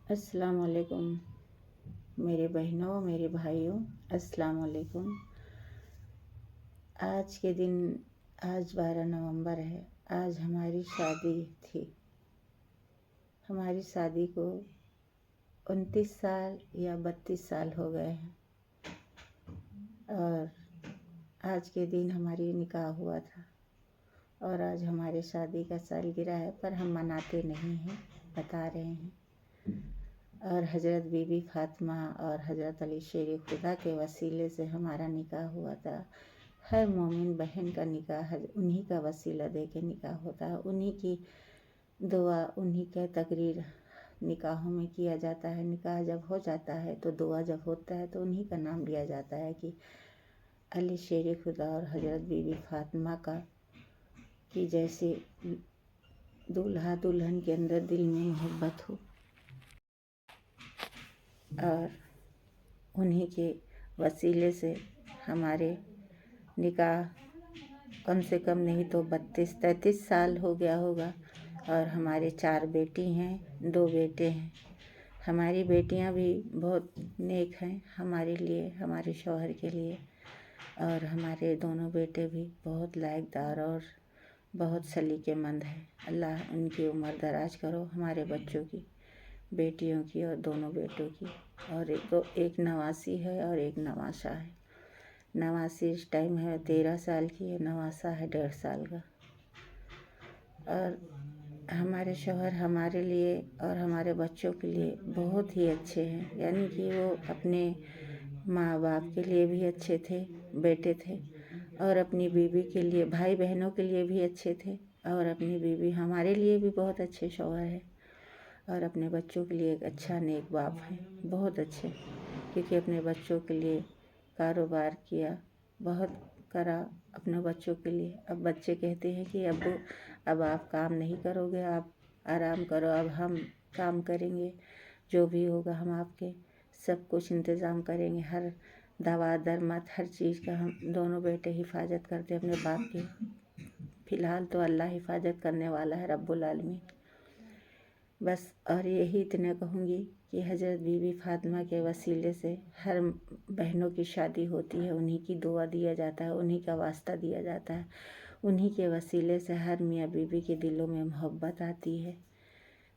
السلام علیکم میرے بہنوں، میرے بھائیوں، السلام علیکم۔ آج کے دن، آج 12 نومبر ہے۔ آج ہماری شادی تھی۔ ہماری شادی کو 29 سال یا 32 سال ہو گئے ہیں، اور آج کے دن ہماری نکاح ہوا تھا، اور آج ہمارے شادی کا سالگرہ ہے، پر ہم مناتے نہیں ہیں، بتا رہے ہیں۔ اور حضرت بی بی فاطمہ اور حضرت علی شیر خدا کے وسیلے سے ہمارا نکاح ہوا تھا۔ ہر مومن بہن کا نکاح انہی کا وسیلہ دے کے نکاح ہوتا ہے، انہی کی دعا، انہی کا تقریر نکاحوں میں کیا جاتا ہے۔ نکاح جب ہو جاتا ہے تو دعا جب ہوتا ہے تو انہی کا نام لیا جاتا ہے کہ علی شیر خدا اور حضرت بی بی فاطمہ کی جیسے دولہا دلہن کے اندر دل میں محبت ہو، اور انہی کے وسیلے سے ہمارے نکاح کم سے کم نہیں تو 32-33 سال ہو گیا ہوگا۔ اور ہمارے 4 بیٹی ہیں، 2 بیٹے ہیں۔ ہماری بیٹیاں بھی بہت نیک ہیں ہمارے لیے، ہمارے شوہر کے لیے، اور ہمارے دونوں بیٹے بھی بہت لائق دار اور بہت سلیقے مند ہیں۔ اللہ ان کی عمر دراز کرو، ہمارے بچوں کی، بیٹیوں کی اور دونوں بیٹوں کی۔ اور ایک نواسی ہے اور ایک نواسہ ہے۔ نواسی اس ٹائم ہے 13 سال کی، ہے نواسہ ہے 1.5 سال کا۔ اور ہمارے شوہر ہمارے لیے اور ہمارے بچوں کے لیے بہت ہی اچھے ہیں، یعنی کہ وہ اپنے ماں باپ کے لیے بھی اچھے تھے، بیٹے تھے، اور اپنی بیوی کے لیے، بھائی بہنوں کے لیے بھی اچھے تھے، اور اپنی بیوی ہمارے لیے بھی بہت اچھے شوہر ہیں، اور اپنے بچوں کے لیے ایک اچھا نیک باپ ہیں، بہت اچھے، کیونکہ اپنے بچوں کے لیے کاروبار کیا، بہت کرا اپنے بچوں کے لیے۔ اب بچے کہتے ہیں کہ ابو اب آپ کام نہیں کرو گے، آپ آرام کرو، اب ہم کام کریں گے، جو بھی ہوگا ہم آپ کے سب کچھ انتظام کریں گے، ہر دوا درمت ہر چیز کا ہم دونوں بیٹے حفاظت کرتے اپنے باپ کی۔ فی الحال تو اللہ حفاظت کرنے والا ہے رب العالمین۔ بس اور یہی اتنا کہوں گی کہ حضرت بی بی فاطمہ کے وسیلے سے ہر بہنوں کی شادی ہوتی ہے، انہی کی دعا دیا جاتا ہے، انہی کا واسطہ دیا جاتا ہے، انہی کے وسیلے سے ہر میاں بیوی کے دلوں میں محبت آتی ہے،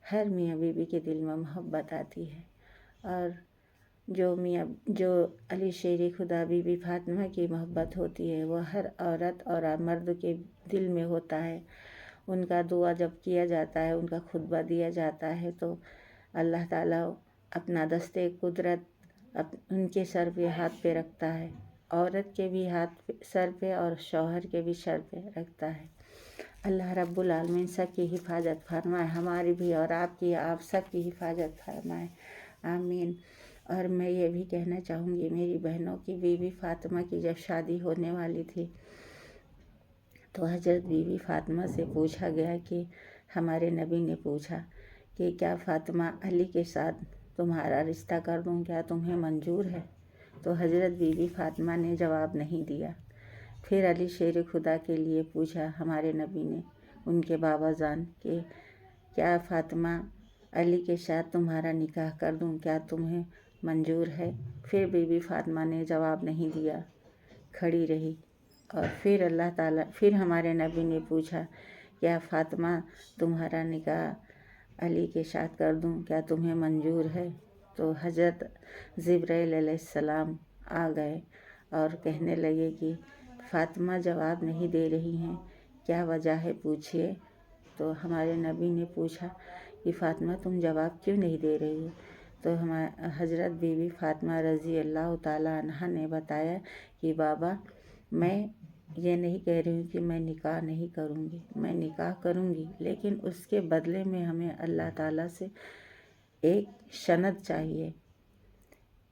ہر میاں بیوی کے دل میں محبت آتی ہے۔ اور جو علی شیر خدا بی بی فاطمہ کی محبت ہوتی ہے وہ ہر عورت اور مرد کے دل میں ہوتا ہے۔ ان کا دعا جب کیا جاتا ہے، ان کا خطبہ دیا جاتا ہے تو اللہ تعالیٰ اپنا دستے قدرت ان کے سر پہ ہاتھ پہ رکھتا ہے، عورت کے بھی ہاتھ سر پہ اور شوہر کے بھی سر پہ رکھتا ہے۔ اللہ رب العالمین سب کی حفاظت فرمائے، ہماری بھی اور آپ کی، آپ سب کی حفاظت فرمائے، آمین۔ اور میں یہ بھی کہنا چاہوں گی، میری بہنوں کی بی بی فاطمہ کی جب شادی ہونے والی تھی تو حضرت بی بی فاطمہ سے پوچھا گیا کہ ہمارے نبی نے پوچھا کہ کیا فاطمہ علی کے ساتھ تمہارا رشتہ کر دوں، کیا تمہیں منظور ہے؟ تو حضرت بی بی فاطمہ نے جواب نہیں دیا۔ پھر علی شیر خدا کے لیے پوچھا ہمارے نبی نے، ان کے بابا جان، کہ کیا فاطمہ علی کے ساتھ تمہارا نکاح کر دوں، کیا تمہیں منظور ہے؟ پھر بی بی فاطمہ نے جواب نہیں دیا، کھڑی رہی۔ اور پھر ہمارے نبی نے پوچھا کیا فاطمہ تمہارا نکاح علی کے ساتھ کر دوں، کیا تمہیں منظور ہے؟ تو حضرت جبرائیل علیہ السلام آ گئے اور کہنے لگے کہ فاطمہ جواب نہیں دے رہی ہیں، کیا وجہ ہے پوچھئے۔ تو ہمارے نبی نے پوچھا کہ فاطمہ تم جواب کیوں نہیں دے رہی ہو؟ تو حضرت بی بی فاطمہ رضی اللہ تعالیٰ عنہا نے بتایا کہ بابا میں یہ نہیں کہہ رہی ہوں کہ میں نکاح نہیں کروں گی، میں نکاح کروں گی، لیکن اس کے بدلے میں ہمیں اللہ تعالیٰ سے ایک سند چاہیے،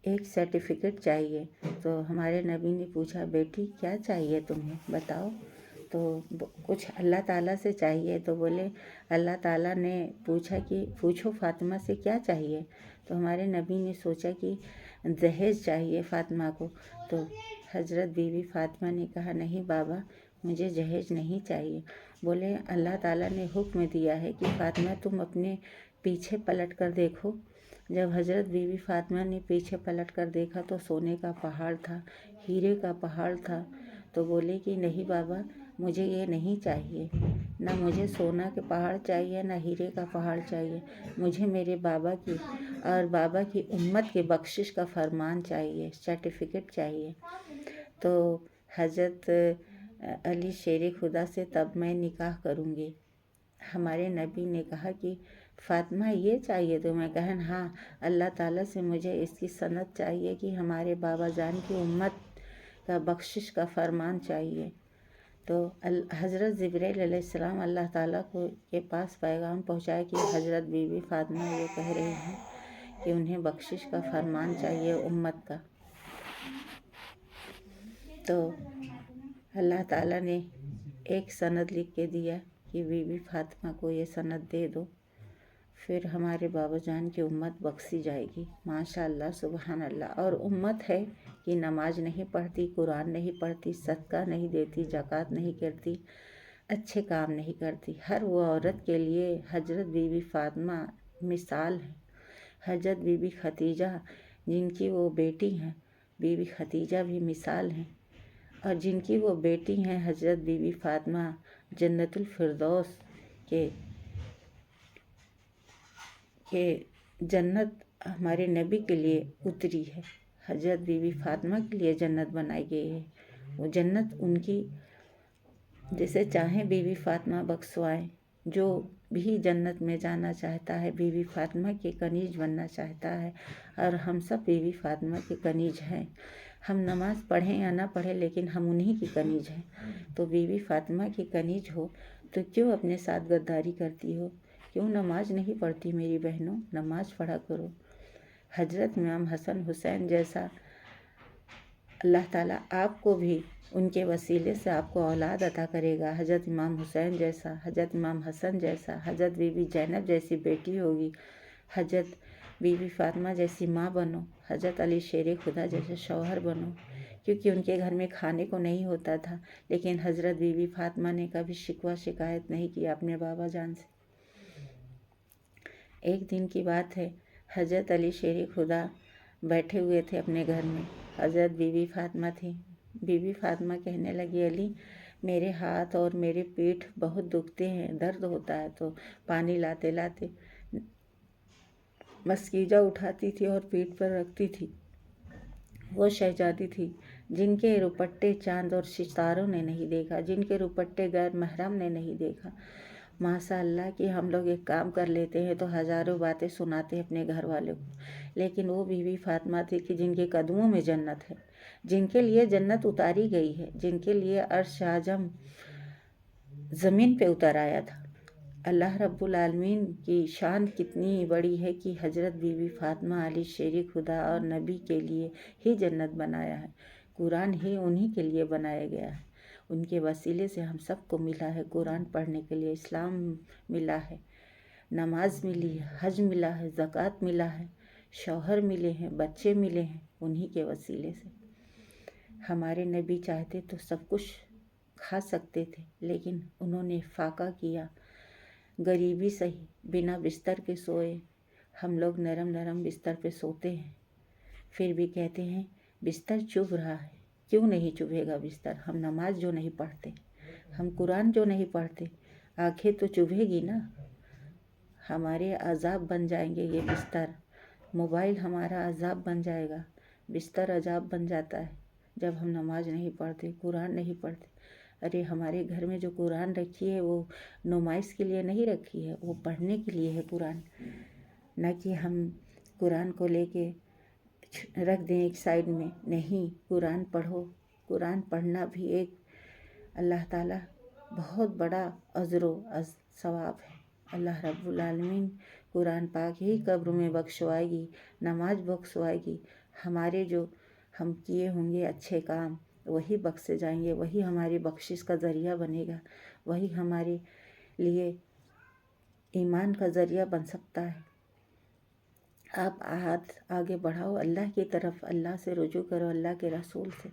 ایک سرٹیفکیٹ چاہیے۔ تو ہمارے نبی نے پوچھا بیٹی کیا چاہیے تمہیں بتاؤ؟ تو کچھ اللہ تعالیٰ سے چاہیے، تو بولے اللہ تعالیٰ نے پوچھا کہ پوچھو فاطمہ سے کیا چاہیے؟ تو ہمارے نبی نے سوچا کہ جہیز چاہیے فاطمہ کو۔ تو حضرت بی بی فاطمہ نے کہا نہیں بابا مجھے جہیز نہیں چاہیے، बोले अल्लाह ताला ने हुक्म दिया है कि फ़ातिमा तुम अपने पीछे पलट कर देखो। जब हज़रत बीवी फ़ातिमा ने पीछे पलट कर देखा तो सोने का पहाड़ था, हीरे का पहाड़ था। तो बोले कि नहीं बाबा, मुझे ये नहीं चाहिए, ना मुझे सोना के पहाड़ चाहिए, ना हीरे का पहाड़ चाहिए। मुझे मेरे बाबा की और बाबा की उम्मत के बख्शिश का फरमान चाहिए, सर्टिफिकेट चाहिए। तो हज़रत अली शेर खुदा से तब मैं निकाह करूँगी। हमारे नबी ने कहा कि फ़ातिमा ये चाहिए तुम्हें? कहन हाँ, अल्लाह ताला से मुझे इसकी सनद चाहिए कि हमारे बाबा जान की उम्मत का बख्शिश का फरमान चाहिए। तो हज़रत जिब्रील अलैहिस्सलाम अल्लाह ताला के पास पैगाम पहुँचाए कि हज़रत बीवी फ़ातिमा ये कह रही हैं कि उन्हें बख्शिश का फरमान चाहिए उम्मत का। तो अल्लाह ताला ने एक सनद लिख के दिया कि बीवी फ़ातिमा को ये सनद दे दो, फिर हमारे बाबा जान की उम्मत बख्शी जाएगी। माशाअल्लाह, सुबहान अल्लाह। और उम्मत है कि नमाज नहीं पढ़ती, कुरान नहीं पढ़ती, सदका नहीं देती, ज़कात नहीं करती, अच्छे काम नहीं करती। हर वो औरत के लिए हज़रत बीवी फ़ातिमा मिसाल है। हज़रत बीबी खदीजा जिनकी वो बेटी हैं, बीबी खदीजा भी मिसाल हैं। और जिनकी वो बेटी हैं हज़रत बीबी फ़ातिमा, जन्नतुल फिरदौस के जन्नत हमारे नबी के लिए उतरी है। हज़रत बीबी फ़ातिमा के लिए जन्नत बनाई गई है। वो जन्नत उनकी जैसे चाहें बीबी फ़ातिमा बख्शवाएँ। जो भी जन्नत में जाना चाहता है, बीबी फ़ातिमा के कनीज बनना चाहता है। और हम सब बीबी फ़ातिमा के कनीज हैं। हम नमाज़ पढ़ें या ना पढ़ें, लेकिन हम उन्हीं की कनीज हैं। तो बीवी फ़ातिमा की कनीज हो तो क्यों अपने साथ गद्दारी करती हो? क्यों नमाज नहीं पढ़ती मेरी बहनों? नमाज पढ़ा करो। हज़रत इमाम हसन हुसैन जैसा अल्लाह ताला आपको भी उनके वसीले से आपको औलाद अता करेगा। हज़रत इमाम हुसैन जैसा, हज़रत इमाम हसन जैसा, हज़रत बीबी ज़ैनब जैसी बेटी होगी। हज़रत बीबी फ़ातिमा जैसी माँ बनो। हज़रत अली शेर खुदा जैसे शौहर बनो। क्योंकि उनके घर में खाने को नहीं होता था, लेकिन हज़रत बीबी फ़ातिमा ने कभी शिकवा शिकायत नहीं किया अपने बाबा जान से। एक दिन की बात है, हज़रत अली शेर खुदा बैठे हुए थे अपने घर में। हज़रत बीबी फ़ातिमा थी। बीबी फ़ातिमा कहने लगी, अली मेरे हाथ और मेरे पीठ बहुत दुखते हैं, दर्द होता है। तो पानी लाते लाते मस्कीजा उठाती थी और पीठ पर रखती थी। वो शहजादी थी जिनके रुपट्टे चाँद और सितारों ने नहीं देखा, जिनके रुपट्टे गैर महरम ने नहीं देखा। माशाअल्लाह कि हम लोग एक काम कर लेते हैं तो हज़ारों बातें सुनाते हैं अपने घर वालों को, लेकिन वो बीवी फ़ातिमा थी कि जिनके कदमों में जन्नत है, जिनके लिए जन्नत उतारी गई है, जिनके लिए अर्श आज़म ज़मीन पे उतर आया था। अल्लाह रब्बुल आलमीन की शान कितनी बड़ी है कि हज़रत बीवी फ़ातिमा अली शेर खुदा और नबी के लिए ही जन्नत बनाया है। कुरान ही उन्हीं के लिए बनाया गया है। उनके वसीले से हम सबको मिला है कुरान पढ़ने के लिए, इस्लाम मिला है, नमाज मिली है, हज मिला है, ज़कात मिला है, शौहर मिले हैं, बच्चे मिले हैं, उन्हीं के वसीले से। हमारे नबी चाहते तो सब कुछ खा सकते थे, लेकिन उन्होंने फाका किया। गरीबी सही, बिना बिस्तर के सोए। हम लोग नरम नरम बिस्तर पे सोते हैं, फिर भी कहते हैं बिस्तर चुभ रहा है। क्यों नहीं चुभेगा बिस्तर? हम नमाज जो नहीं पढ़ते, हम कुरान जो नहीं पढ़ते, आंखें तो चुभेगी ना। हमारे अजाब बन जाएंगे ये बिस्तर। मोबाइल हमारा अजाब बन जाएगा। बिस्तर अजाब बन जाता है जब हम नमाज नहीं पढ़ते, कुरान नहीं पढ़ते। अरे हमारे घर में जो कुरान रखी है वो नुमाइश के लिए नहीं रखी है, वो पढ़ने के लिए है कुरान। न कि हम कुरान को लेके रख दें एक साइड में। नहीं, कुरान पढ़ो। कुरान पढ़ना भी एक अल्लाह ताला बहुत बड़ा अजरो सवाब है। अल्लाह रब्बुल आलमीन कुरान पाक ही कब्र में बख्शवाएगी, नमाज बख्शवाएगी। हमारे जो हम किए होंगे अच्छे काम वही बख्शे जाएंगे, वही हमारी बख्शिश का ज़रिया बनेगा, वही हमारे लिए ईमान का ज़रिया बन सकता है। आप हाथ आगे बढ़ाओ अल्लाह की तरफ, अल्लाह से रुजू करो, अल्लाह के रसूल से।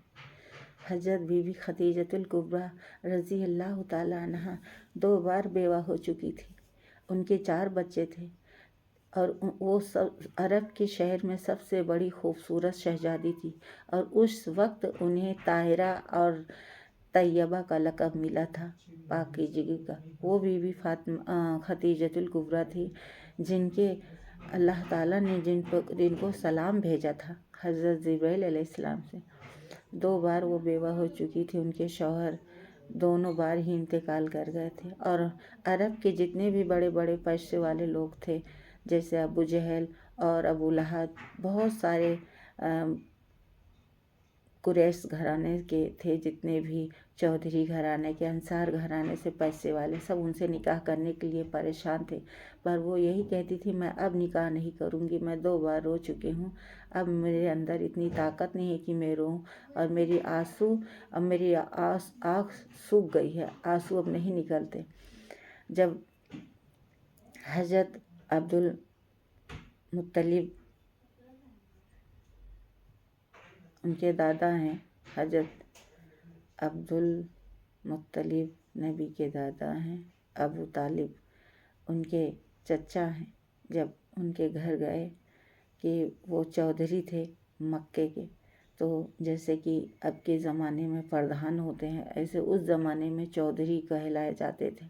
حضرت بی بی خدیجۃ الکبریٰ رضی اللہ تعالیٰ عنہا 2 بار بیوہ ہو چکی تھی۔ ان کے 4 بچے تھے اور وہ سب عرب کے شہر میں سب سے بڑی خوبصورت شہزادی تھی، اور اس وقت انہیں طاہرہ اور طیبہ کا لقب ملا تھا، پاکیزگی کا۔ وہ بی بی خدیجۃ الکبریٰ تھی جن کے اللہ تعالیٰ نے جن کو سلام بھیجا تھا حضرت جبرائیل علیہ السلام سے۔ 2 بار وہ بیوہ ہو چکی تھی، ان کے شوہر دونوں بار ہی انتقال کر گئے تھے، اور عرب کے جتنے بھی بڑے بڑے پیسے والے لوگ تھے جیسے ابو جہل اور ابو لہب، بہت سارے قریش گھرانے کے تھے، جتنے بھی چودھری گھرانے کے، انصار گھرانے سے پیسے والے، سب ان سے نکاح کرنے کے لیے پریشان تھے، پر وہ یہی کہتی تھی میں اب نکاح نہیں کروں گی، میں 2 بار رو چکی ہوں، اب میرے اندر اتنی طاقت نہیں ہے کہ میں روؤں، اور میری آنکھ سوکھ گئی ہے، آنسو اب نہیں نکلتے۔ جب حضرت عبد المطلب، ان کے دادا ہیں حضرت عبد المطلب، نبی کے دادا ہیں ابو طالب، ان کے چچا ہیں، جب ان کے گھر گئے کہ وہ چودھری تھے مکے کے، تو جیسے کہ اب کے زمانے میں پردھان ہوتے ہیں، ایسے اس زمانے میں چودھری کہلائے جاتے تھے،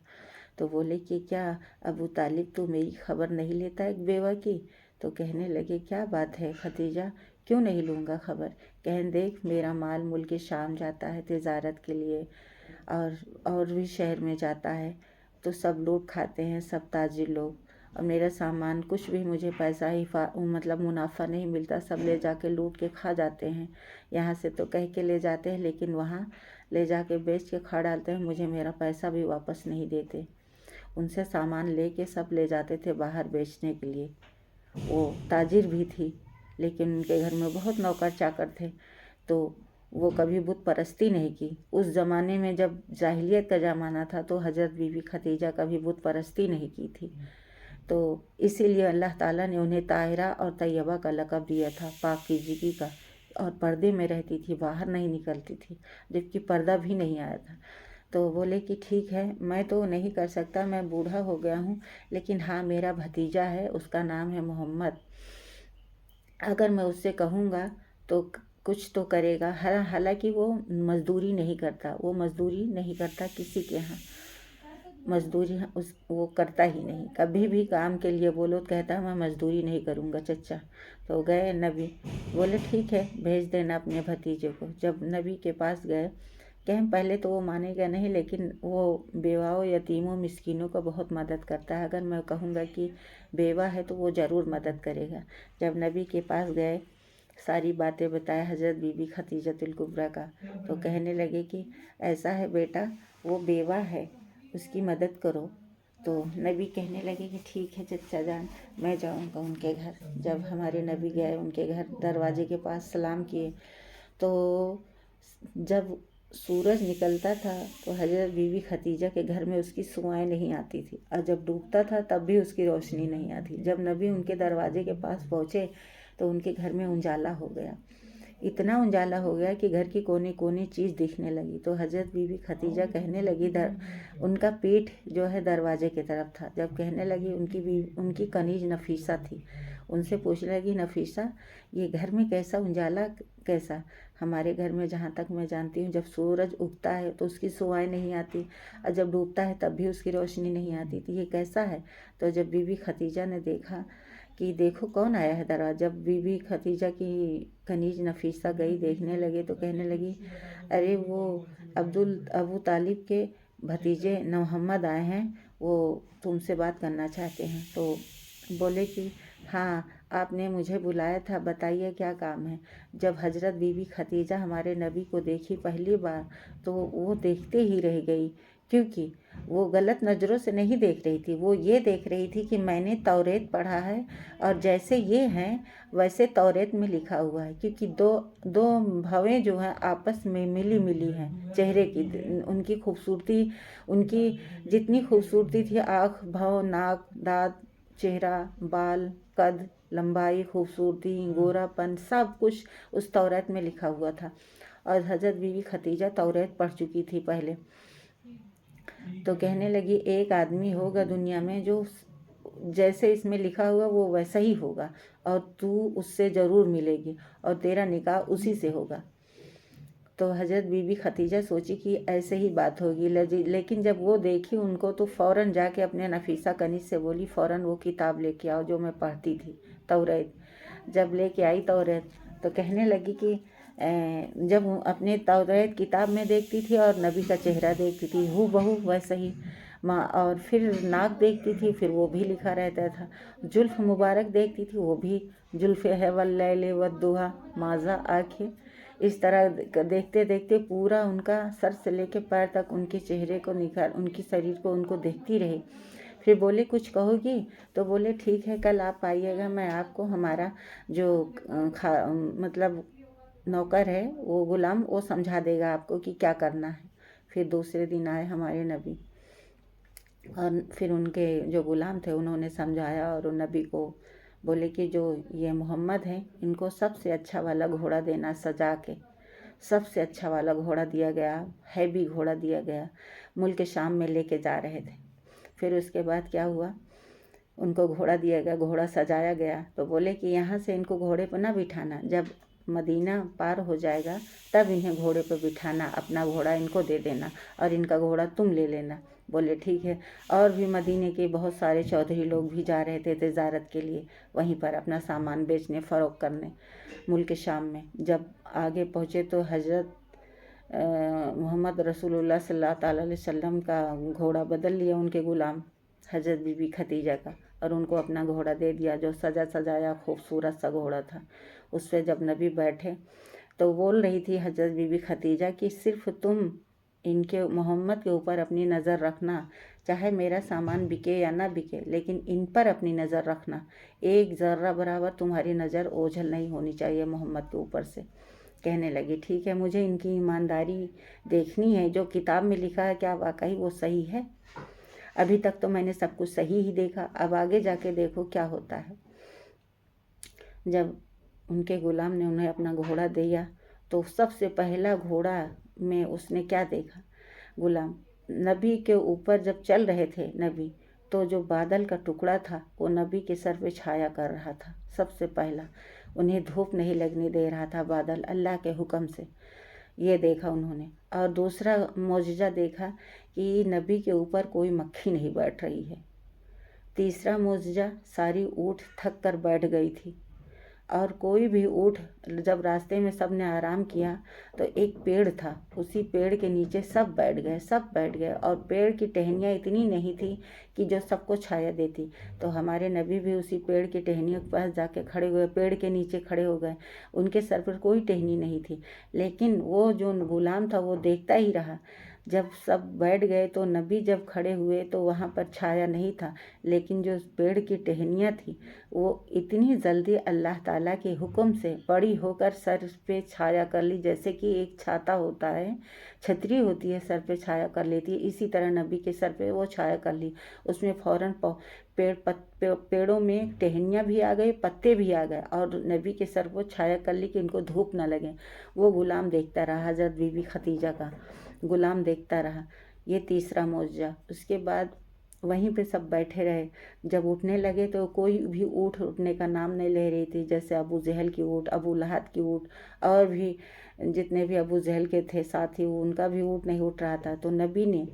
تو بولے کہ کیا ابو طالب تو میری خبر نہیں لیتا ایک بیوہ کی؟ تو کہنے لگے کیا بات ہے خدیجہ، کیوں نہیں لوں گا خبر؟ کہیں دیکھ میرا مال ملک شام جاتا ہے تجارت کے لیے، اور بھی شہر میں جاتا ہے، تو سب لوٹ کھاتے ہیں، سب تاجر لوگ، اور میرا سامان کچھ بھی مجھے پیسہ ہی مطلب منافع نہیں ملتا، سب لے جا کے لوٹ کے کھا جاتے ہیں، یہاں سے تو کہہ کے لے جاتے ہیں لیکن وہاں لے جا کے بیچ کے کھا ڈالتے ہیں، مجھے میرا پیسہ بھی واپس نہیں دیتے۔ ان سے سامان لے کے سب لے جاتے تھے باہر بیچنے کے لیے۔ وہ تاجر بھی تھی لیکن ان کے گھر میں بہت نوکر چاکر تھے، تو وہ کبھی بت پرستی نہیں کی۔ اس زمانے میں جب جاہلیت کا زمانہ تھا تو حضرت بی بی خدیجہ کبھی بت پرستی نہیں کی تھی، تو اسی لیے اللہ تعالیٰ نے انہیں طاہرہ اور طیبہ کا لقب دیا تھا، پاکیزگی کا، اور پردے میں رہتی تھی، باہر نہیں نکلتی تھی، جبکہ پردہ بھی نہیں آیا تھا۔ تو بولے کہ ٹھیک ہے، میں تو نہیں کر سکتا، میں بوڑھا ہو گیا ہوں، لیکن ہاں میرا بھتیجا ہے، اس کا نام ہے محمد، اگر میں اس سے کہوں گا تو کچھ تو کرے گا، حالانکہ وہ مزدوری نہیں کرتا، وہ مزدوری نہیں کرتا کسی کے ہاں، مزدوری وہ کرتا ہی نہیں، کبھی بھی کام کے لیے بولو تو کہتا ہے میں مزدوری نہیں کروں گا چچا۔ تو گئے نبی، بولے ٹھیک ہے بھیج دینا اپنے بھتیجے کو۔ جب نبی کے پاس گئے، کہیں پہلے تو وہ مانے گا نہیں، لیکن وہ بیواؤں، یتیموں، مسکینوں کا بہت مدد کرتا ہے، اگر میں کہوں گا کہ بیوہ ہے تو وہ ضرور مدد کرے گا۔ جب نبی کے پاس گئے، ساری باتیں بتائے حضرت بی بی خدیجۃ الکبریٰ کا، تو کہنے لگے کہ ایسا ہے بیٹا، وہ بیوہ ہے، اس کی مدد کرو۔ تو نبی کہنے لگے کہ ٹھیک ہے چچا جان، میں جاؤں گا ان کے گھر۔ جب ہمارے نبی گئے ان کے گھر، دروازے کے پاس سلام کیے، تو جب سورج نکلتا تھا تو حضرت بی بی خدیجہ کے گھر میں اس کی سوائیں نہیں آتی تھی، اور جب ڈوبتا تھا تب بھی اس کی روشنی نہیں آتی۔ جب نبی ان کے دروازے کے پاس پہنچے تو ان کے گھر میں انجالا ہو گیا، اتنا انجالا ہو گیا کہ گھر کی کونے کونے چیز دکھنے لگی۔ تو حضرت بی بی خدیجہ کہنے لگی، ان کا پیٹھ جو ہے دروازے کی طرف تھا، جب کہنے لگی، ان کی کنیز نفیسہ تھی، ان سے پوچھنے لگی نفیسہ یہ گھر میں کیسا انجالا کیسا؟ ہمارے گھر میں جہاں تک میں جانتی ہوں جب سورج اگتا ہے تو اس کی سوائیں نہیں آتی، اور جب ڈوبتا ہے تب بھی اس کی روشنی نہیں آتی، تو یہ کیسا ہے؟ تو جب بی بی خدیجہ نے دیکھا کہ دیکھو کون آیا ہے دروازہ، جب بی بی خدیجہ کی کنیز نفیسہ گئی دیکھنے لگے تو کہنے لگی ارے وہ ابو طالب کے بھتیجے محمد آئے ہیں، وہ تم سے بات کرنا چاہتے ہیں۔ تو بولے کہ ہاں آپ نے مجھے بلایا تھا، بتائیے کیا کام ہے۔ جب حضرت بی بی خدیجہ ہمارے نبی کو دیکھی پہلی بار تو وہ دیکھتے ہی رہ گئی، کیونکہ وہ غلط نظروں سے نہیں دیکھ رہی تھی، وہ یہ دیکھ رہی تھی کہ میں نے توریت پڑھا ہے، اور جیسے یہ ہیں ویسے توریت میں لکھا ہوا ہے، کیونکہ دو بھویں جو ہیں آپس میں ملی ہیں چہرے کی، ان کی خوبصورتی، ان کی جتنی خوبصورتی تھی، آنکھ، بھو، ناک، دانت، چہرہ، بال، قد، لمبائی، خوبصورتی، گورا پن، سب کچھ اس توریت میں لکھا ہوا تھا، और हज़रत बीवी खदीजा तौरात पढ़ चुकी थी पहले। तो कहने लगी एक आदमी होगा दुनिया में जो जैसे इसमें लिखा हुआ वो वैसा ही होगा, और तू उससे ज़रूर मिलेगी और तेरा निकाह उसी से होगा। तो हज़रत बीबी खदीजा सोची कि ऐसे ही बात होगी, लेकिन जब वो देखी उनको तो फ़ौरन जाके अपने नफीसा कनीज़ से बोली फ़ौरन वो किताब लेके आओ जो मैं पढ़ती थी, तौरात। जब लेके आई तौरात तो कहने लगी कि जब अपने तौरात किताब में देखती थी और नबी का चेहरा देखती थी हूबहू वैसा ही माँ, और फिर नाक देखती थी फिर वो भी लिखा रहता था, जुल्फ़ मुबारक देखती थी वो भी जुल्फ़ है वल्लैल वद्दुहा माज़ा आँखें। इस तरह देखते देखते पूरा उनका सर से लेके पैर तक उनके चेहरे को निखार, उनकी शरीर को उनको देखती रही। फिर बोले कुछ कहोगी? तो बोले ठीक है कल आप आइएगा, मैं आपको हमारा जो मतलब नौकर है वो गुलाम वो समझा देगा आपको कि क्या करना है। फिर दूसरे दिन आए हमारे नबी और फिर उनके जो गुलाम थे उन्होंने समझाया और नबी को बोले कि जो ये मोहम्मद हैं इनको सबसे अच्छा वाला घोड़ा देना, सजा के सबसे अच्छा वाला घोड़ा दिया गया, हैवी घोड़ा दिया गया, मुल्क शाम में लेके जा रहे थे। फिर उसके बाद क्या हुआ, उनको घोड़ा दिया गया, घोड़ा सजाया गया। तो बोले कि यहाँ से इनको घोड़े पर ना बिठाना, जब मदीना पार हो जाएगा तब इन्हें घोड़े पर बिठाना, अपना घोड़ा इनको दे देना और इनका घोड़ा तुम ले लेना। बोले ठीक है। और भी मदीने के बहुत सारे चौधरी लोग भी जा रहे थे तिजारत के लिए, वहीं पर अपना सामान बेचने फ़रोख्त करने मुल्क शाम में। जब आगे पहुँचे तो हज़रत मोहम्मद रसूलुल्लाह सल्लल्लाहु अलैहि वसल्लम का घोड़ा बदल लिया उनके गुलाम हज़रत बीबी खदीजा का, और उनको अपना घोड़ा दे दिया जो सजा सजाया खूबसूरत सा घोड़ा था। उस पर जब नबी बैठे तो बोल रही थी हज़रत बीबी खदीजा कि सिर्फ तुम इनके मोहम्मद के ऊपर अपनी नज़र रखना, चाहे मेरा सामान बिके या ना बिके, लेकिन इन पर अपनी नज़र रखना, एक ज़र्रा बराबर तुम्हारी नज़र ओझल नहीं होनी चाहिए मोहम्मद के ऊपर से। कहने लगी ठीक है, मुझे इनकी ईमानदारी देखनी है, जो किताब में लिखा है क्या वाकई वो सही है? अभी तक तो मैंने सब कुछ सही ही देखा, अब आगे जाके देखो क्या होता है। जब उनके गुलाम ने उन्हें अपना घोड़ा दिया तो सबसे पहला घोड़ा में उसने क्या देखा, गुलाम नबी के ऊपर जब चल रहे थे नबी, तो जो बादल का टुकड़ा था वो नबी के सर पे छाया कर रहा था। सबसे पहला उन्हें धूप नहीं लगने दे रहा था बादल, अल्लाह के हुक्म से, ये देखा उन्होंने। और दूसरा मौजज़ा देखा कि नबी के ऊपर कोई मक्खी नहीं बैठ रही है। तीसरा मौजज़ा सारी ऊँट थक कर बैठ गई थी, और कोई भी ऊँट, जब रास्ते में सब ने आराम किया तो एक पेड़ था, उसी पेड़ के नीचे सब बैठ गए, और पेड़ की टहनियाँ इतनी नहीं थी कि जो सबको छाया देती। तो हमारे नबी भी उसी पेड़ की टहनियों के पास जाके खड़े हुए, पेड़ के नीचे खड़े हो गए। उनके सर पर कोई टहनी नहीं थी, लेकिन वो जो गुलाम था वो देखता ही रहा। जब सब बैठ गए तो नबी जब खड़े हुए तो वहाँ पर छाया नहीं था, लेकिन जो पेड़ की टहनियाँ थी वो इतनी जल्दी अल्लाह ताला के हुक्म से बड़ी होकर सर पे छाया कर ली, जैसे कि एक छाता होता है, छतरी होती है सर पे छाया कर लेती है, इसी तरह नबी के सर पे वो छाया कर ली। उसमें फ़ौरन पेड़ों में टहनियाँ भी आ गई, पत्ते भी आ गए, और नबी के सर को छाया कर ली कि उनको धूप ना लगे। वो गुलाम देखता रहा, हज़रत बीबी खदीजा का गुलाम देखता रहा। ये तीसरा मौजज़ा। उसके बाद वहीं पे सब बैठे रहे। जब उठने लगे तो कोई भी ऊँट उठने का नाम नहीं ले रही थी, जैसे अबू जहल की ऊँट, अबू लहब की ऊँट, और भी जितने भी अबू जहल के थे साथी उनका भी ऊँट नहीं उठ रहा था। तो नबी ने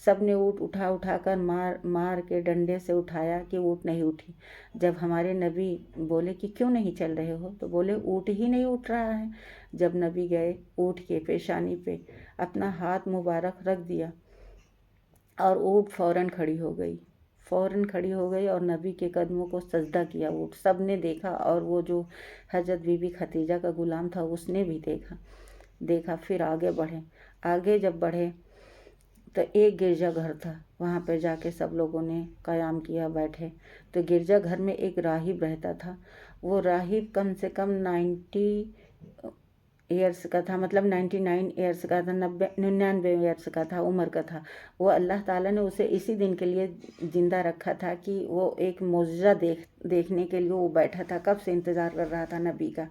सब ने ऊँट उठा कर मार के डंडे से उठाया कि ऊँट नहीं उठी। जब हमारे नबी बोले कि क्यों नहीं चल रहे हो, तो बोले ऊँट ही नहीं उठ रहा है। जब नबी गए ऊँट के पेशानी पे अपना हाथ मुबारक रख दिया और ऊँट फ़ौरन खड़ी हो गई और नबी के कदमों को सजदा किया ऊँट। सब ने देखा, और वो जो हज़रत बीबी खदीजा का गुलाम था उसने भी देखा। फिर आगे जब बढ़े तो एक गिरजाघर था, वहाँ पर जाके सब लोगों ने क़याम किया, बैठे। तो गिरजाघर में एक राहिब रहता था। वो राहिब कम से कम ईयर्स का था, मतलब 99 ईयर्स का था, 99 ईयर्स का था, उम्र का था। वो अल्लाह ताला ने उसे इसी दिन के लिए ज़िंदा रखा था कि वो एक मौजज़ा देखने के लिए वो बैठा था। कब से इंतज़ार कर रहा था नबी का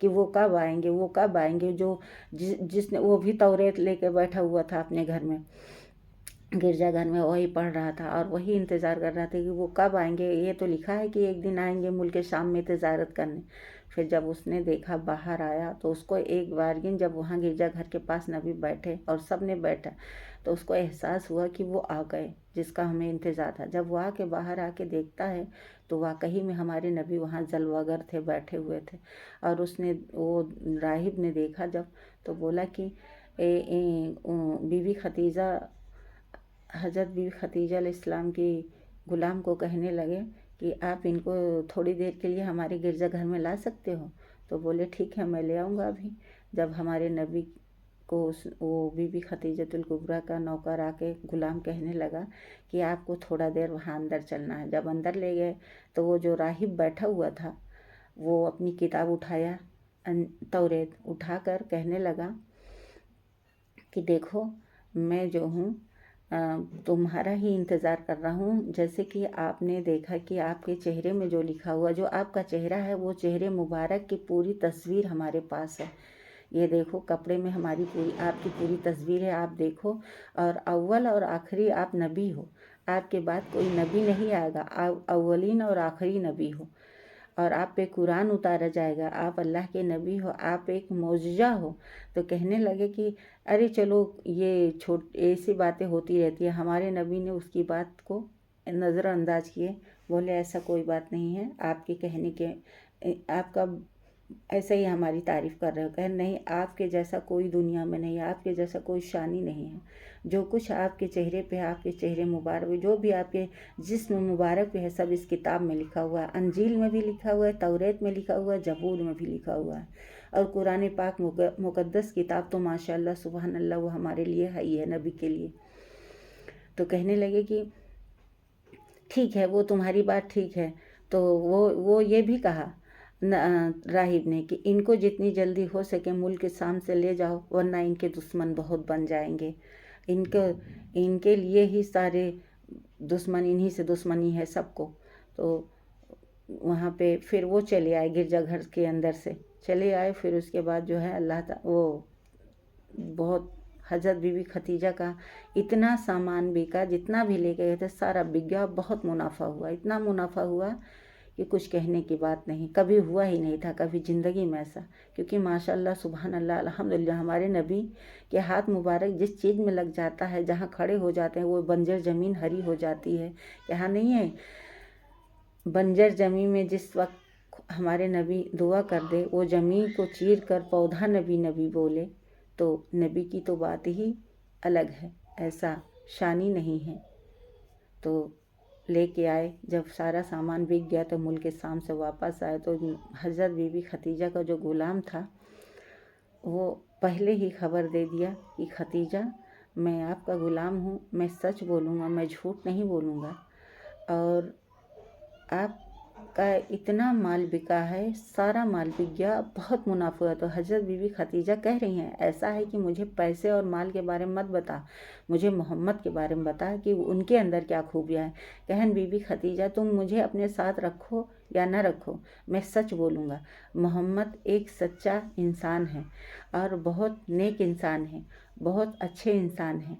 कि वो कब आएंगे, वो कब आएंगे। जो जिसने वो भी तौरेत लेके बैठा हुआ था अपने घर में, गिरजाघर में, वही पढ़ रहा था और वही इंतज़ार कर रहा था कि वो कब आएंगे। ये तो लिखा है कि एक दिन आएंगे मुल्क शाम में तजारत करने। फिर जब उसने देखा बाहर आया तो उसको एक बारगिन, जब वहाँ गिरजाघर के पास नबी बैठे और सब ने बैठा, तो उसको एहसास हुआ कि वो आ गए जिसका हमें इंतज़ार था। जब वो आके बाहर आके देखता है तो वाकई में हमारे नबी वहाँ जलवागर थे, बैठे हुए थे। और उसने, वो राहिब ने देखा जब, तो बोला कि बीबी खदीजा, हज़रत बीबी खदीजा अलैहिस्सलाम की ग़ुलाम को कहने लगे कि आप इनको थोड़ी देर के लिए हमारे गिरजाघर में ला सकते हो। तो बोले ठीक है, मैं ले आऊँगा अभी। जब हमारे नबी को वो बीबी खदीजतुल कुबरा का नौकर आके ग़ुलाम कहने लगा कि आपको थोड़ा देर वहाँ अंदर चलना है। जब अंदर ले गए तो वो जो राहिब बैठा हुआ था वो अपनी किताब उठाया, तौरेत उठाकर कहने लगा कि देखो, मैं जो हूँ तुम्हारा ही इंतज़ार कर रहा हूँ। जैसे कि आपने देखा कि आपके चेहरे में जो लिखा हुआ, जो आपका चेहरा है, वो चेहरे मुबारक की पूरी तस्वीर हमारे पास है। ये देखो, कपड़े में हमारी पूरी, आपकी पूरी तस्वीर है, आप देखो। और अव्वल और आखिरी आप नबी हो, आपके बाद कोई नबी नहीं आएगा, आप अव्वलीन और आखिरी नबी हो। और आप पे कुरान उतारा जाएगा, आप अल्लाह के नबी हो, आप एक मौजज़ा हो। तो कहने लगे कि अरे चलो, ये ऐसी बातें होती रहती है। हमारे नबी ने उसकी बात को नज़रअंदाज किए, बोले ऐसा कोई बात नहीं है, आपके कहने के, आपका ऐसे ही हमारी तारीफ़ कर रहे हो। कहे नहीं, आपके जैसा कोई दुनिया में नहीं है, आपके जैसा कोई शानी नहीं है। जो कुछ आपके चेहरे पे, आपके चेहरे मुबारक, जो भी आपके जिस्म मुबारक पे है, सब इस किताब में लिखा हुआ है। अंजील में भी लिखा हुआ है, तौरेत में लिखा हुआ है, जबूर में भी लिखा हुआ है। और कुरान पाक मुक़द्दस किताब तो माशाअल्लाह सुबहान अल्लाह वो हमारे लिए है ही है, नबी के लिए। तो कहने लगे कि ठीक है, वो तुम्हारी बात ठीक है। तो वो ये भी कहा राहिब ने कि इनको जितनी जल्दी हो सके मुल्क शाम से ले जाओ, वरना इनके दुश्मन बहुत बन जाएंगे। इनके लिए ही सारे दुश्मन, इन्हीं से दुश्मनी है सबको। तो वहाँ पे फिर वो चले आए, गिरजाघर के अंदर से चले आए। फिर उसके बाद जो है वो बहुत, हज़रत बीबी खदीजा का इतना सामान बिका, जितना भी ले गए थे सारा बिक गया। बहुत मुनाफा हुआ, इतना मुनाफा हुआ कि कुछ कहने की बात नहीं, कभी हुआ ही नहीं था कभी ज़िंदगी में ऐसा। क्योंकि माशाअल्लाह सुभान अल्लाह अल्हम्दुलिल्लाह, हमारे नबी के हाथ मुबारक जिस चीज़ में लग जाता है, जहाँ खड़े हो जाते हैं, वो बंजर ज़मीन हरी हो जाती है। यहाँ नहीं है, बंजर ज़मीन में जिस वक्त हमारे नबी दुआ कर दे, वो ज़मीन को चीर कर पौधा नबी नबी बोले, तो नबी की तो बात ही अलग है, ऐसा शानी नहीं है। तो लेके आए, जब सारा सामान बिक गया तो मुल्क शाम से वापस आए तो हज़रत बीबी खदीजा का जो ग़ुलाम था वो पहले ही खबर दे दिया कि खदीजा, मैं आपका ग़ुलाम हूँ, मैं सच बोलूँगा, मैं झूठ नहीं बोलूँगा। और आपका इतना माल बिका है, सारा माल बिक गया, बहुत मुनाफा हुआ। तो हज़रत बीबी खदीजा कह रही हैं, ऐसा है कि मुझे पैसे और माल के बारे में मत बता, मुझे मोहम्मद के बारे में बता कि उनके अंदर क्या खूबियाँ हैं। कहन बीबी खदीजा, तुम मुझे अपने साथ रखो या ना रखो, मैं सच बोलूँगा। मोहम्मद एक सच्चा इंसान है और बहुत नेक इंसान है, बहुत अच्छे इंसान हैं।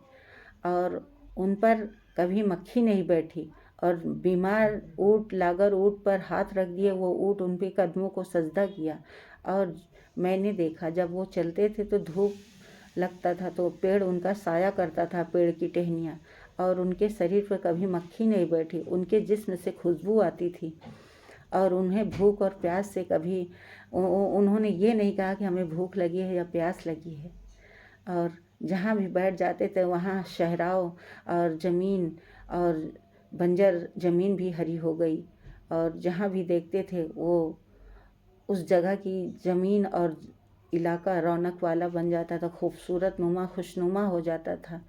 और उन पर कभी मक्खी नहीं बैठी। और बीमार ऊँट लाकर ऊँट पर हाथ रख दिए, वो ऊँट उन पे कदमों को सजदा किया। और मैंने देखा जब वो चलते थे तो धूप लगता था तो पेड़ उनका साया करता था, पेड़ की टहनियाँ, और उनके शरीर पर कभी मक्खी नहीं बैठी, उनके जिस्म से खुशबू आती थी। और उन्हें भूख और प्यास से कभी उन्होंने ये नहीं कहा कि हमें भूख लगी है या प्यास लगी है। और जहाँ भी बैठ जाते थे वहाँ शहराव और ज़मीन और बंजर ज़मीन भी हरी हो गई। और जहाँ भी देखते थे वो उस जगह की ज़मीन और इलाका रौनक वाला बन जाता था, खूबसूरत नुमा, खुशनुमा हो जाता था।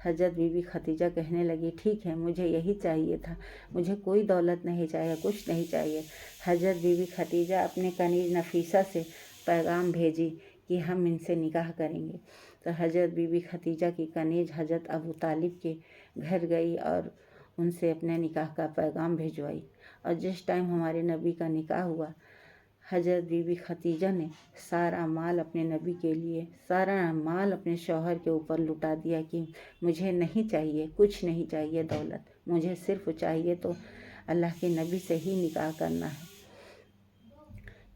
हज़रत बीबी खदीजा कहने लगी, ठीक है, मुझे यही चाहिए था, मुझे कोई दौलत नहीं चाहिए, कुछ नहीं चाहिए। हज़रत बीबी खदीजा अपने कनीज़ नफीसा से पैगाम भेजी कि हम इनसे निकाह करेंगे। तो हज़रत बीबी खदीजा की कनीज हज़रत अबू तालिब के घर गई और उनसे अपने निकाह का पैगाम भिजवाई। और जिस टाइम हमारे नबी का निकाह हुआ, हज़रत बीबी खदीजा ने सारा माल अपने नबी के लिए, सारा माल अपने शौहर के ऊपर लुटा दिया कि मुझे नहीं चाहिए, कुछ नहीं चाहिए दौलत, मुझे सिर्फ चाहिए तो अल्लाह के नबी से ही निकाह करना है।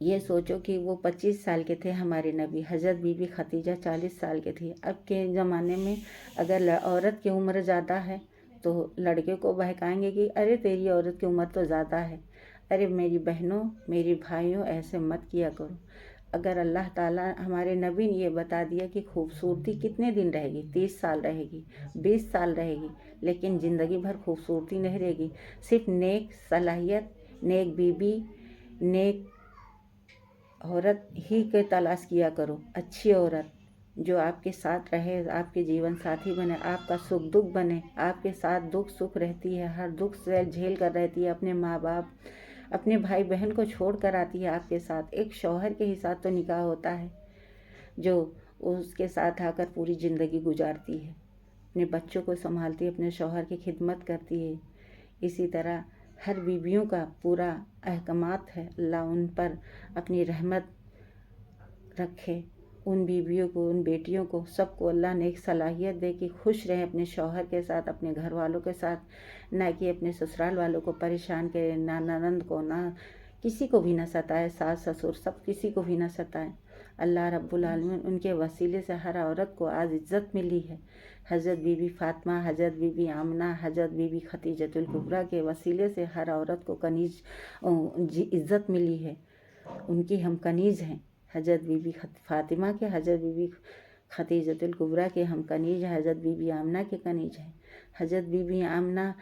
ये सोचो कि वो 25 साल के थे हमारे नबी, हज़रत बीबी खदीजा 40 साल के थी। अब के ज़माने में अगर औरत की उम्र ज़्यादा है तो लड़के को बहकाएंगे कि अरे तेरी औरत की उम्र तो ज़्यादा है। अरे मेरी बहनों, मेरी भाइयों, ऐसे मत किया करो। अगर अल्लाह ताला, हमारे नबी ने ये बता दिया कि खूबसूरती कितने दिन रहेगी, 30 साल रहेगी, 20 साल रहेगी, लेकिन ज़िंदगी भर खूबसूरती नहीं रहेगी। सिर्फ नेक सलाहियत, नेक बीबी, नेक औरत ही के तलाश किया करो। अच्छी औरत जो आपके साथ रहे, आपके जीवन साथी बने, आपका सुख दुख बने, आपके साथ दुख सुख रहती है, हर दुख से झेल कर रहती है, अपने माँ बाप, अपने भाई बहन को छोड़ कर आती है आपके साथ। एक शौहर के ही साथ तो निकाह होता है जो उसके साथ आकर पूरी ज़िंदगी गुजारती है, अपने बच्चों को संभालती है, अपने शौहर की खिदमत करती है। इसी तरह हर बीवियों का पूरा अहकामात है, अल्लाह उन पर अपनी रहमत रखे। उन बीवियों को, उन बेटियों को, सबको अल्लाह ने एक सलाहियत दे कि खुश रहें अपने शौहर के साथ, अपने घर वालों के साथ, ना कि अपने ससुराल वालों को परेशान करें, ना ननंद को, ना किसी को भी ना सताए, सास ससुर सब किसी को भी ना सताएं। अल्लाह रब्बुल आलमीन उनके वसीले से हर औरत को आज इज़्ज़त मिली है। हज़रत बीबी फ़ातिमा, हज़रत बीबी आमना, हज़रत बीबी खदीजतुल कुबरा के वसीले से हर औरत को कनीज इज़्ज़त मिली है, उनकी हम कनीज़ हैं। हज़रत बीबी फ़ातिमा के, हज़रत बीबी खदीजतुल कुबरा के हम कनीज हैं, हज़रत बीबी आमना के कनीज हैं। हज़रत बीबी आमना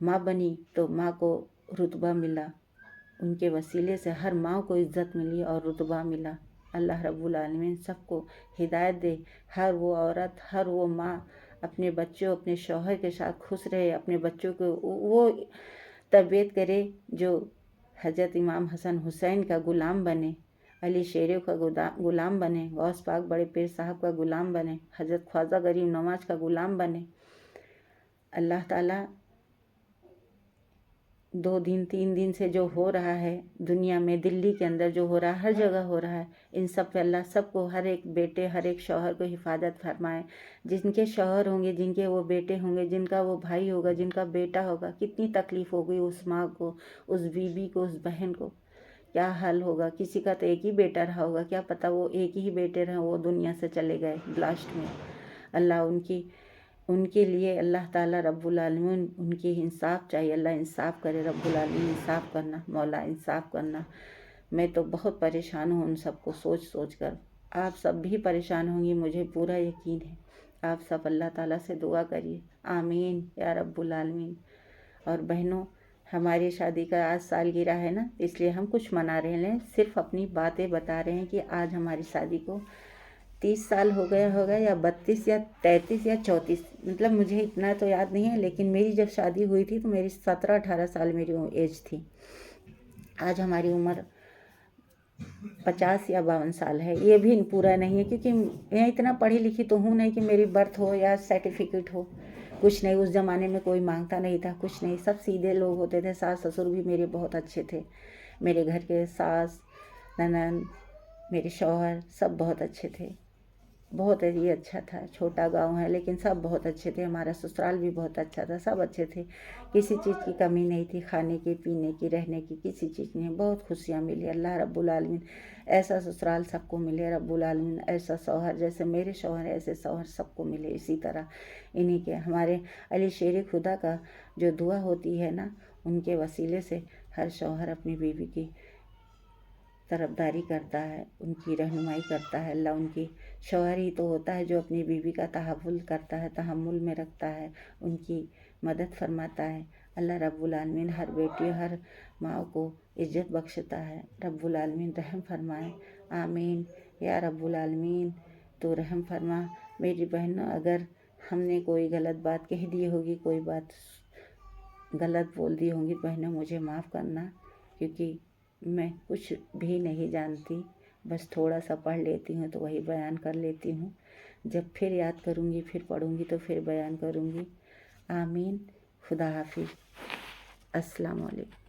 माँ बनी तो माँ को रुतबा मिला, उनके वसीले से हर माँ को इज़्ज़त मिली और रुतबा मिला। अल्लाह रब्बुल आलमीन सबको हिदायत दे। हर वो औरत, हर वो माँ अपने बच्चों, अपने शौहर के साथ खुश रहे, अपने बच्चों को वो तरबियत करे जो हज़रत इमाम हसन हुसैन का ग़ुलाम बने, अली शेरों का ग़ुलाम बने, गौस पाक बड़े पीर साहब का ग़ुलाम बने, हज़रत ख्वाजा गरीब नवाज का ग़ुलाम बने। अल्लाह ताला 2 दिन 3 दिन से जो हो रहा है दुनिया में, दिल्ली के अंदर जो हो रहा है, हर जगह हो रहा है, इन सब पे अल्लाह सबको, हर एक बेटे, हर एक शौहर को हिफाजत फरमाए। जिनके शौहर होंगे, जिनके वो बेटे होंगे, जिनका वो भाई होगा, जिनका बेटा होगा, कितनी तकलीफ़ होगी उस माँ को, उस बीबी को, उस बहन को, क्या हाल होगा। किसी का तो एक ही बेटा रहा होगा, क्या पता वो एक ही बेटे रहे, वो दुनिया से चले गए ब्लास्ट में। अल्लाह उनके लिए अल्लाह ताला रब्बुल आलमीन उनकी इंसाफ चाहिए, अल्लाह इंसाफ करे, रब्बुल आलमीन इंसाफ करना, मौला इंसाफ करना। मैं तो बहुत परेशान हूँ उन सबको सोच सोच कर। आप सब भी परेशान होंगी, मुझे पूरा यकीन है। आप सब अल्लाह ताला से दुआ करिए, आमीन या रब्बुल आलमीन। और बहनों, हमारी शादी का आज सालगिरह है ना, इसलिए हम कुछ मना रहे हैं, सिर्फ अपनी बातें बता रहे हैं कि आज हमारी शादी को 30 साल हो गया होगा, या 32 या 33 या 34, मतलब मुझे इतना तो याद नहीं है, लेकिन मेरी जब शादी हुई थी तो मेरी 17-18 साल मेरी एज थी। आज हमारी उम्र 50 या 52 साल है, ये भी पूरा नहीं है, क्योंकि मैं इतना पढ़ी लिखी तो हूँ नहीं कि मेरी बर्थ हो या सर्टिफिकेट हो, कुछ नहीं। उस ज़माने में कोई मांगता नहीं था, कुछ नहीं, सब सीधे लोग होते थे। सास ससुर भी मेरे बहुत अच्छे थे, मेरे घर के सास ननद, मेरे शौहर सब बहुत अच्छे थे, बहुत ही अच्छा था। छोटा गांव है लेकिन सब बहुत अच्छे थे, हमारा ससुराल भी बहुत अच्छा था, सब अच्छे थे, किसी चीज़ की कमी नहीं थी, खाने की, पीने की, रहने की, किसी चीज़ नहीं। बहुत खुशियाँ मिली। अल्लाह रब्बुल आलमीन ऐसा ससुराल सबको मिले, रब्बुल आलमीन ऐसा शौहर, जैसे मेरे शौहर ऐसे शौहर सबको मिले। इसी तरह इन्हीं के, हमारे अली शेर खुदा का जो दुआ होती है ना, उनके वसीले से हर शौहर अपनी बीवी की तरफदारी करता है, उनकी रहनुमाई करता है। अल्लाह उनकी शौहर ही तो होता है जो अपनी बीवी का तहफ़्फ़ुज़ करता है, तहम्मुल में रखता है, उनकी मदद फरमाता है। अल्लाह रब्बुल आलमीन हर बेटी, हर माँ को इज़्ज़त बख्शता है। रब्बुल आलमीन रहम फरमाए, आमीन या रब्बुल आलमीन। तो रहम फरमा। मेरी बहनों, अगर हमने कोई गलत बात कह दी होगी, कोई बात गलत बोल दी होंगी, बहनों मुझे माफ़ करना, क्योंकि मैं कुछ भी नहीं जानती। बस थोड़ा सा पढ़ लेती हूँ तो वही बयान कर लेती हूँ। जब फिर याद करूँगी, फिर पढ़ूँगी तो फिर बयान करूँगी। आमीन। खुदा हाफिज़। अस्सलाम वालेकुम।